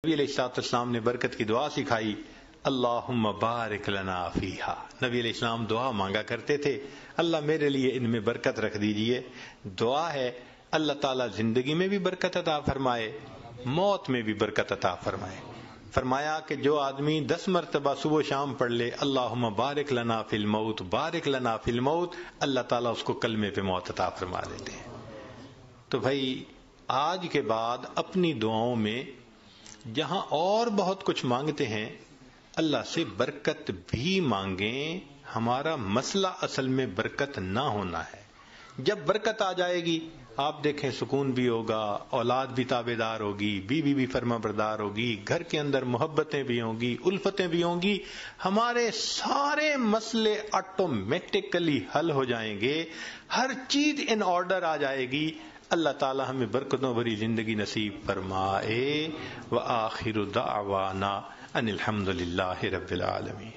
نبی علیہ السلام نے برکت کی دعا سکھائی، اللہم بارک لنا فیہا۔ نبی علیہ السلام دعا مانگا کرتے تھے، اللہ میرے لیے ان میں برکت رکھ دیجئے۔ دعا ہے اللہ تعالیٰ زندگی میں بھی برکت عطا فرمائے، موت میں بھی برکت عطا فرمائے۔ فرمایا کہ جو آدمی 10 مرتبہ صبح و شام پڑھ لے اللہم بارک لنا فی الموت بارک لنا فی الموت، اللہ تعالیٰ اس کو کلمے پہ موت عطا فرما دیتے ہیں۔ تو بھائی آج کے بعد اپنی دعاؤں میں جہاں اور بہت کچھ مانگتے ہیں، اللہ سے برکت بھی مانگیں۔ ہمارا مسئلہ اصل میں برکت نہ ہونا ہے۔ جب برکت آ جائے گی آپ دیکھیں سکون بھی ہوگا، اولاد بھی تابع دار ہوگی، بیوی بھی فرما بردار ہوگی، گھر کے اندر محبتیں بھی ہوں گی، الفتیں بھی ہوں گی، ہمارے سارے مسئلے آٹومیٹکلی حل ہو جائیں گے، ہر چیز ان آرڈر آ جائے گی۔ اللہ تعالی ہمیں برکتوں بھری زندگی نصیب فرمائے۔ وآخر دعوانا ان الحمد للہ رب العالمین۔